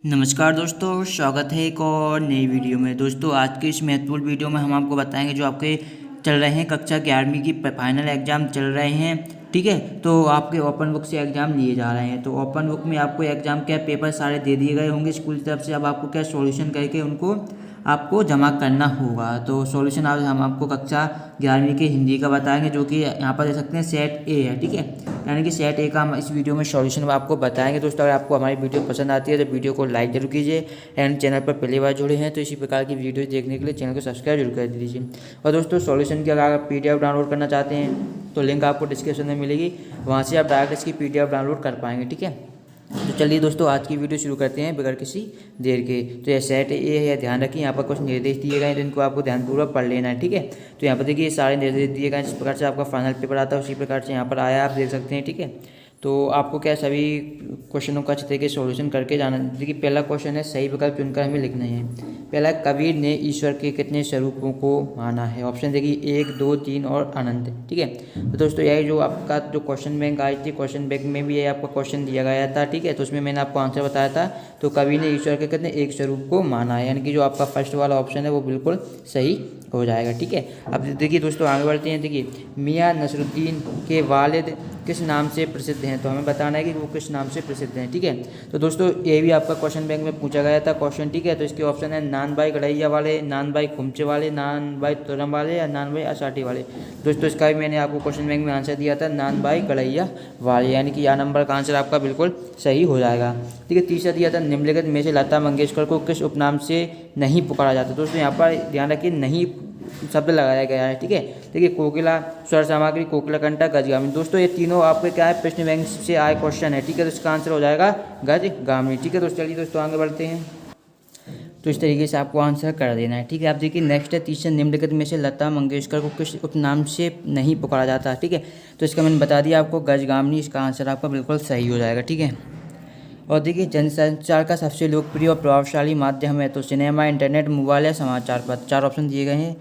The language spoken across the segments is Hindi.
नमस्कार दोस्तों, स्वागत है एक और नई वीडियो में। दोस्तों आज की इस महत्वपूर्ण वीडियो में हम आपको बताएंगे जो आपके चल रहे हैं कक्षा 11वीं की फाइनल एग्ज़ाम चल रहे हैं। ठीक है, तो आपके ओपन बुक से एग्ज़ाम लिए जा रहे हैं। तो ओपन बुक में आपको एग्ज़ाम के पेपर सारे दे दिए गए होंगे स्कूल की तरफ से। अब आपको क्या सॉल्यूशन करके उनको आपको जमा करना होगा। तो सॉल्यूशन आज हम आपको कक्षा 11वीं के हिंदी का बताएंगे, जो कि यहाँ पर देख सकते हैं सेट ए है। ठीक है, यानी कि सेट ए का हम इस वीडियो में सॉल्यूशन आपको बताएंगे। दोस्तों अगर आपको हमारी वीडियो पसंद आती है तो वीडियो को लाइक जरूर कीजिए, एंड चैनल पर पहली बार जुड़े हैं तो इसी प्रकार की वीडियो देखने के लिए चैनल को सब्सक्राइब जरूर कर दीजिए। और दोस्तों सॉल्यूशन की अगर आप PDF डाउनलोड करना चाहते हैं तो लिंक आपको डिस्क्रिप्शन में मिलेगी, वहाँ से आप डायरेक्ट इसकी PDF डाउनलोड कर पाएंगे। ठीक है, तो चलिए दोस्तों आज की वीडियो शुरू करते हैं बगैर किसी देर के। तो ये सेट ए है, ध्यान रखिए यहाँ पर कुछ निर्देश दिए गए हैं तो इनको आपको ध्यानपूर्वक पढ़ लेना है। ठीक है, तो यहाँ पर देखिए सारे निर्देश दिए गए हैं, जिस प्रकार से आपका फाइनल पेपर आता है उसी प्रकार से यहाँ पर आया आप देख सकते हैं। ठीक है, तो आपको क्या सभी क्वेश्चनों का अच्छे तरीके से सॉल्यूशन करके जाना। देखिए पहला क्वेश्चन है सही विकल्प चुनकर हमें लिखना है। पहला, कबीर ने ईश्वर के कितने स्वरूपों को माना है। ऑप्शन देखिए 1, 2, 3 और अनंत। ठीक है, तो दोस्तों यही जो आपका जो क्वेश्चन बैंक आई थी, क्वेश्चन बैंक में भी ये आपका क्वेश्चन दिया गया था। ठीक है, तो उसमें मैंने आपको आंसर बताया था। तो कबीर ने ईश्वर के कितने एक स्वरूप को माना है, यानी कि जो आपका फर्स्ट वाला ऑप्शन है वो बिल्कुल सही हो जाएगा। ठीक है, अब देखिए दोस्तों आगे बढ़ते हैं। देखिए मियाँ नसरुद्दीन के वालिद किस नाम से प्रसिद्ध हैं, तो हमें बताना है कि वो किस नाम से प्रसिद्ध हैं। ठीक है, तो दोस्तों ये भी आपका क्वेश्चन बैंक में पूछा गया था क्वेश्चन। ठीक है, तो इसके ऑप्शन है नान भाई गड़ैया वाले, नान भाई खुमचे वाले, नान भाई तुरम वाले या नान भाई असाटी वाले। दोस्तों इसका भी मैंने आपको क्वेश्चन बैंक में आंसर दिया था नान भाई गड़ैया वाले, यानी कि यह नंबर का आंसर आपका बिल्कुल सही हो जाएगा। ठीक है, तीसरा दिया था निम्नलिखित में से लता मंगेशकर को किस उपनाम से नहीं पुकारा जाता। दोस्तों यहाँ पर ध्यान रखिए नहीं शब्द लगाया गया है। ठीक है, देखिए कोकिला, स्वर सामग्री, कोकिला कंठा, गजगामिनी। दोस्तों ये तीनों आपके क्या है प्रश्न बैंक से आए क्वेश्चन है। ठीक है, तो इसका आंसर हो जाएगा गजगामिनी। ठीक है, तो चलिए दोस्तों आगे बढ़ते हैं। तो इस तरीके से आपको आंसर कर देना है। ठीक है, आप देखिए नेक्स्ट है तीसरा, निम्नलिखित में से लता मंगेशकर को किस उपनाम से नहीं पुकारा जाता। ठीक है, तो इसका मैंने बता दिया आपको गजगामिनी, इसका आंसर आपका बिल्कुल सही हो जाएगा। ठीक है, और देखिए जनसंचार का सबसे लोकप्रिय और प्रभावशाली माध्यम है, तो सिनेमा, इंटरनेट, मोबाइल या समाचार पत्र। 4 ऑप्शन दिए गए हैं।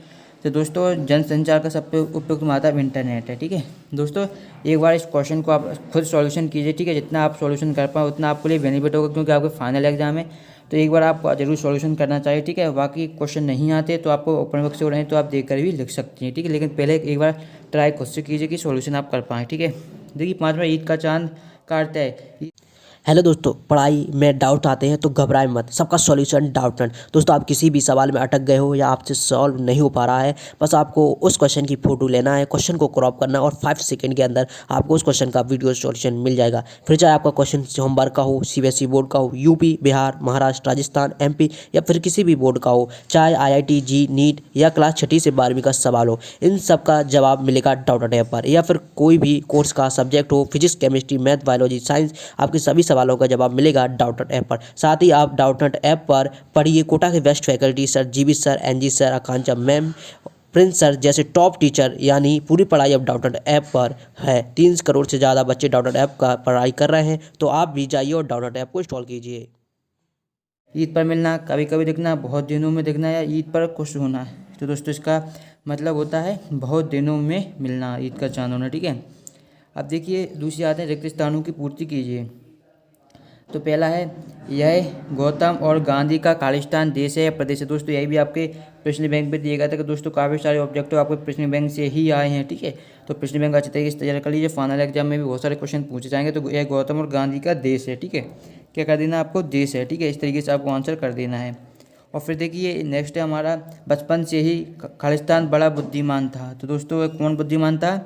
तो दोस्तों जनसंचार का सबसे उपयुक्त माध्यम इंटरनेट है। ठीक है, दोस्तों एक बार इस क्वेश्चन को आप खुद सॉल्यूशन कीजिए। ठीक है, जितना आप सॉल्यूशन कर पाओ उतना आपके लिए बेनिफिट होगा, क्योंकि आपके फाइनल एग्जाम है। तो एक बार आप जरूर सॉल्यूशन करना चाहिए। ठीक है, बाकी क्वेश्चन नहीं आते तो आपको ओपन बुक से हो रहे हैं तो आप देख कर भी लिख सकते हैं। ठीक है, लेकिन पहले एक बार ट्राई खुद से कीजिए कि सॉल्यूशन आप कर पाएँ। ठीक है, देखिए 5वां, ईद का चांद काटता है। हेलो दोस्तों, पढ़ाई में डाउट आते हैं तो घबराएं मत, सबका सॉल्यूशन डाउटनेट। दोस्तों आप किसी भी सवाल में अटक गए हो या आपसे सॉल्व नहीं हो पा रहा है, बस आपको उस क्वेश्चन की फोटो लेना है, क्वेश्चन को क्रॉप करना और 5 सेकंड के अंदर आपको उस क्वेश्चन का वीडियो सॉल्यूशन मिल जाएगा। फिर चाहे आपका क्वेश्चन होमवर्क का हो, CBSE बोर्ड का हो, यूपी, बिहार, महाराष्ट्र, राजस्थान, MP या फिर किसी भी बोर्ड का हो, चाहे IIT जी, नीट या क्लास 6 से 12वीं का सवाल हो, इन सब का जवाब मिलेगा डाउटनेट ऐप पर। या फिर कोई भी कोर्स का सब्जेक्ट हो, physics, chemistry, math, biology, science, आपके सभी सवालों का जवाब मिलेगा डाउटनेट ऐप पर। साथ ही आप डाउटनेट ऐप पर पढ़िए कोटा के best faculty sir GB sir, NG sir, Akanksha ma'am, Prince sir जैसे टॉप टीचर, यानी पूरी पढ़ाई अब डाउटनेट ऐप पर है। 3 करोड़ से ज़्यादा बच्चे डाउटनेट ऐप का पढ़ाई कर रहे हैं, तो आप भी जाइए और डाउटनेट ऐप को इंस्टॉल कीजिए। ईद पर मिलना, कभी कभी दिखना, बहुत दिनों में दिखना या ईद पर खुश होना। तो दोस्तों इसका मतलब होता है बहुत दिनों में मिलना, ईद का चांद होना। ठीक है, अब देखिए दूसरी आते हैं रिक्त स्थानों की पूर्ति कीजिए। तो पहला है यह गौतम और गांधी का खालिस्तान देश है या प्रदेश है। दोस्तों यही भी आपके प्रश्न बैंक में दिए गया था कि दोस्तों काफ़ी सारे ऑब्जेक्टिव आपके प्रश्न बैंक से ही आए हैं। ठीक है, तो प्रश्न बैंक अच्छे तरीके से तैयार कर लीजिए, फाइनल एग्जाम में भी बहुत सारे क्वेश्चन पूछे जाएंगे। तो यह गौतम और गांधी का देश है। ठीक है, क्या कर देना आपको, देश है। ठीक है, इस तरीके से आपको आंसर कर देना है। और फिर देखिए नेक्स्ट है हमारा, बचपन से ही खालिस्तान बड़ा बुद्धिमान था। तो दोस्तों कौन बुद्धिमान था,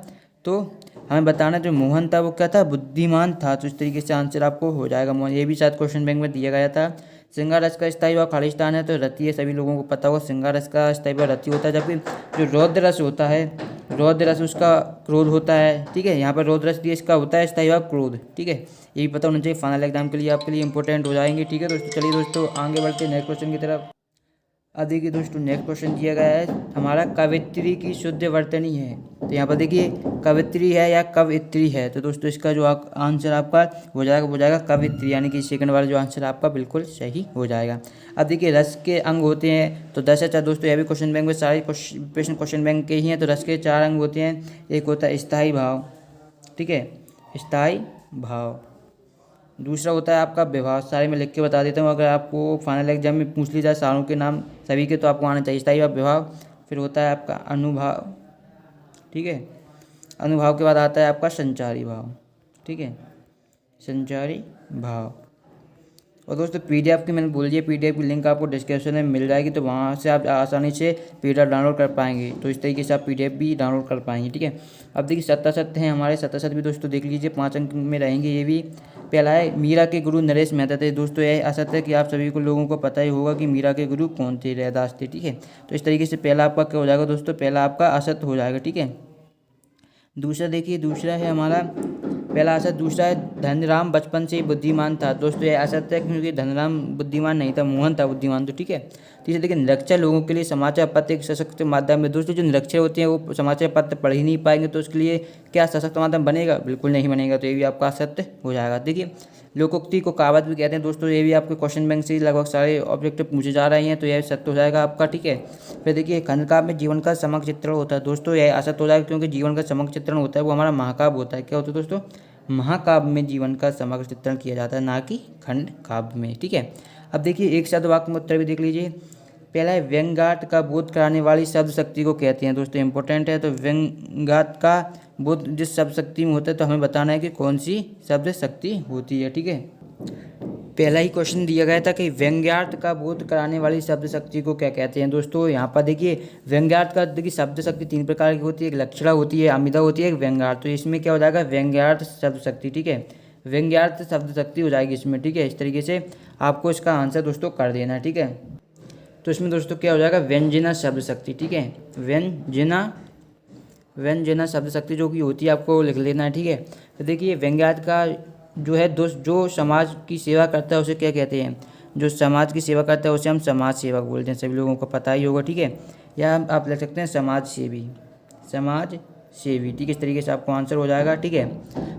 तो हमें बताना जो मोहन था वो क्या था, बुद्धिमान था। तो इस तरीके से आंसर आपको हो जाएगा मोहन। ये भी शायद क्वेश्चन बैंक में दिया गया था। सिंगार रस का स्थायी भाव खालिस्तान है, तो रति है, सभी लोगों को पता होगा सिंगार रस का स्थायी भाव रति होता है। जबकि जो रौद्र रस होता है, रौद्र रस उसका क्रोध होता है। ठीक है, यहाँ पर रौद्र रस दिया, इसका होता है स्थायी भाव क्रोध। ठीक है, ये भी पता होना चाहिए, फाइनल एग्जाम के लिए आपके लिए इंपॉर्टेंट हो जाएंगे। ठीक है दोस्तों, चलिए दोस्तों आगे बढ़ते हैं नेक्स्ट क्वेश्चन की तरफ। अब देखिए दोस्तों नेक्स्ट क्वेश्चन दिया गया है हमारा, कवित्री की शुद्ध वर्तनी है। तो यहाँ पर देखिए कवित्री है या कवित्री है। तो दोस्तों इसका जो आंसर आपका हो जाएगा वो जाएगा कवित्री, यानी कि सेकंड वाला जो आंसर आपका बिल्कुल सही हो जाएगा। अब देखिए रस के अंग होते हैं, तो 10 या 4। दोस्तों यह भी क्वेश्चन बैंक में सारे प्रश्न क्वेश्चन बैंक के ही हैं। तो रस के 4 अंग होते हैं, एक होता है स्थायी भाव। ठीक है, स्थायी भाव, दूसरा होता है आपका विभाव, सारे मैं लिख के बता देता हूँ, अगर आपको फाइनल एग्जाम में पूछ ली जाए सारों के नाम सभी के तो आपको आना चाहिए। स्थायी विभाव, फिर होता है आपका अनुभाव, ठीक है। अनुभाव के बाद आता है आपका संचारी भाव, ठीक है, संचारी भाव। और दोस्तों पीडीएफ की मैंने बोल दिया, पीडीएफ की लिंक आपको डिस्क्रिप्शन में मिल जाएगी, तो वहाँ से आप आसानी से पीडीएफ डाउनलोड कर पाएंगे। तो इस तरीके से आप पीडीएफ भी डाउनलोड कर पाएंगे, ठीक है। अब देखिए सत्तासत्य हैं हमारे, सत्तासत्य भी दोस्तों देख लीजिए, 5 अंक में रहेंगे ये भी। पहला है मीरा के गुरु नरेश मेहता थे। दोस्तों यह असत्य है कि आप सभी को लोगों को पता ही होगा कि मीरा के गुरु कौन थे, रैदास थे, ठीक है। तो इस तरीके से पहला आपका क्या हो जाएगा दोस्तों, पहला आपका असत्य हो जाएगा, ठीक है। दूसरा देखिए, दूसरा है हमारा पहला असत्य, दूसरा है धनराम बचपन से ही बुद्धिमान था। दोस्तों यह असत्य है क्योंकि धनराम बुद्धिमान नहीं था, मोहन था बुद्धिमान, तो ठीक है। तीसरा देखिए, निरक्षर लोगों के लिए समाचार पत्र एक सशक्त माध्यम है। दोस्तों जो निरक्षर होते हैं वो समाचार पत्र पढ़ ही नहीं पाएंगे, तो उसके लिए क्या सशक्त माध्यम बनेगा, बिल्कुल नहीं बनेगा। तो ये भी आपका असत्य हो जाएगा। देखिए लोकोक्ति को कहावत भी कहते हैं दोस्तों, ये भी आपके क्वेश्चन बैंक से लगभग सारे ऑब्जेक्टिव पूछे जा रहे हैं, तो यह सत्य हो जाएगा आपका, ठीक है। फिर देखिए खंडकाव्य में जीवन का समग्र चित्रण होता है। दोस्तों यह असत्य हो जाएगा क्योंकि जीवन का समग्र चित्रण होता है वो हमारा महाकाव्य होता है। क्या होता है दोस्तों, महाकाव्य में जीवन का समग्र चित्रण किया जाता है, ना कि खंड काव्य में, ठीक है। अब देखिए एक शब्द वाक्य में उत्तर भी देख लीजिए। पहला है व्यंग्यार्थ का बोध कराने वाली शब्द शक्ति को कहते हैं। दोस्तों इंपॉर्टेंट है, तो व्यंग्यार्थ का बोध जिस शब्द शक्ति में होता है तो हमें बताना है कि कौन सी शब्द शक्ति होती है, ठीक है। पहला ही क्वेश्चन दिया गया था कि व्यंग्यार्थ का बोध कराने वाली शब्द शक्ति को क्या कहते हैं। दोस्तों यहाँ पर देखिए व्यंग्यार्थ का देखिए शब्द शक्ति 3 प्रकार की होती है, एक लक्षणा होती है, अमिधा होती है, एक व्यंग्यार्थ। तो इसमें क्या हो जाएगा, व्यंग्यार्थ शब्द शक्ति, ठीक है, व्यंग्यार्थ शब्द शक्ति हो जाएगी इसमें, ठीक है। इस तरीके से आपको इसका आंसर दोस्तों कर देना है, ठीक है। तो इसमें दोस्तों क्या हो जाएगा, व्यंजना शब्द शक्ति, ठीक है, व्यंजना शब्द शक्ति जो कि होती है आपको लिख लेना है, ठीक है। तो देखिए व्यंग्यार्थ का जो है दोस्त जो समाज की सेवा करता है उसे क्या कहते हैं, जो समाज की सेवा करता है उसे हम समाज सेवक बोलते हैं, सभी लोगों को पता ही होगा, ठीक है। या आप लिख सकते हैं समाज सेवी, ठीक है। इस तरीके से आपको आंसर हो जाएगा, ठीक है।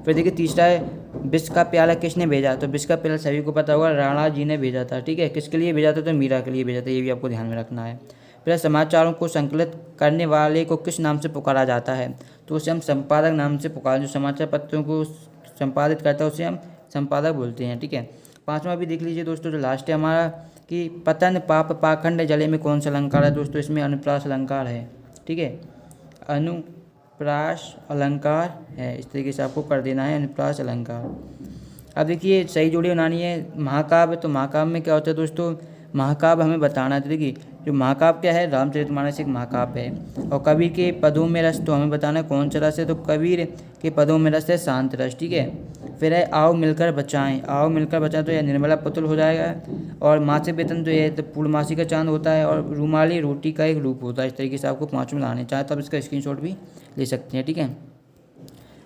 फिर देखिए तीसरा है विष का प्याला किसने भेजा। तो विष का प्याला सभी को पता होगा, राणा जी ने भेजा था, ठीक है। किसके लिए भेजा था, तो मीरा के लिए भेजा था, ये भी आपको ध्यान में रखना है। फिर समाचारों को संकलित करने वाले को किस नाम से पुकारा जाता है, तो उसे हम संपादक नाम से पुकार, जो समाचार पत्रों को संपादित करता है उसे हम संपादक बोलते हैं, ठीक है। 5वां भी देख लीजिए दोस्तों, जो लास्ट है हमारा कि पतन पाप पाखंड जले में कौन सा अलंकार है। दोस्तों इसमें अनुप्रास अलंकार है, ठीक है, अनुप्रास अलंकार है। इस तरीके से आपको कर देना है अनुप्रास अलंकार। अब देखिए सही जोड़ी बनानी है। महाकाव्य, तो महाकाव्य में क्या होता है दोस्तों, महाकाव्य हमें बताना है। तो देखिए जो महाकाव्य क्या है, रामचरितमानस एक महाकाव्य है। और कबीर के पदों में रस, तो हमें बताना है कौन सा रस है, तो कबीर के पदों में रस है शांत रस, ठीक है। फिर है आओ मिलकर बचाएं, तो यह निर्मला पुतुल हो जाएगा। और मासिक वेतन तो यह तो पूर्णमासी का चांद होता है। और रुमाली रोटी का एक रूप होता है। इस तरीके से आपको 5 में लाने चाहे तो आप इसका स्क्रीनशॉट भी ले सकते हैं, ठीक है।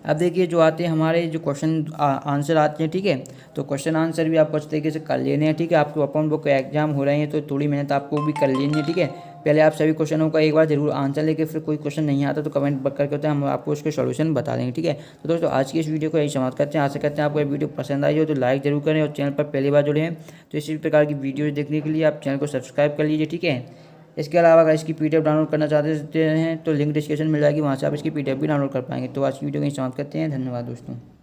अब देखिए जो आते हैं हमारे जो क्वेश्चन आंसर आते हैं, ठीक है, तो क्वेश्चन आंसर भी आपको अच्छे तरीके से कर लेने हैं, ठीक है। आपके ओपन बुक एग्जाम हो रहे हैं तो थोड़ी मेहनत आपको भी कर लेनी है, ठीक है। पहले आप सभी क्वेश्चनों का एक बार जरूर आंसर लेके फिर कोई क्वेश्चन नहीं आता तो कमेंट करके होता है, हम आपको उसके सॉल्यूशन बता देंगे, ठीक है। तो दोस्तों आज की इस वीडियो को यही समाप्त करते हैं। आशा करते हैं आपको ये वीडियो पसंद आई हो तो लाइक जरूर करें, और चैनल पर पहली बार जुड़े हैं तो इसी प्रकार की वीडियो देखने के लिए आप चैनल को सब्सक्राइब कर लीजिए, ठीक है। इसके अलावा अगर इसकी पीडीएफ डाउनलोड करना चाहते हैं तो लिंक डिस्क्रिप्शन मिल जाएगी, वहाँ से आप इसकी पीडीएफ भी डाउनलोड कर पाएंगे। तो आज की वीडियो को यहीं समाप्त करते हैं। धन्यवाद दोस्तों।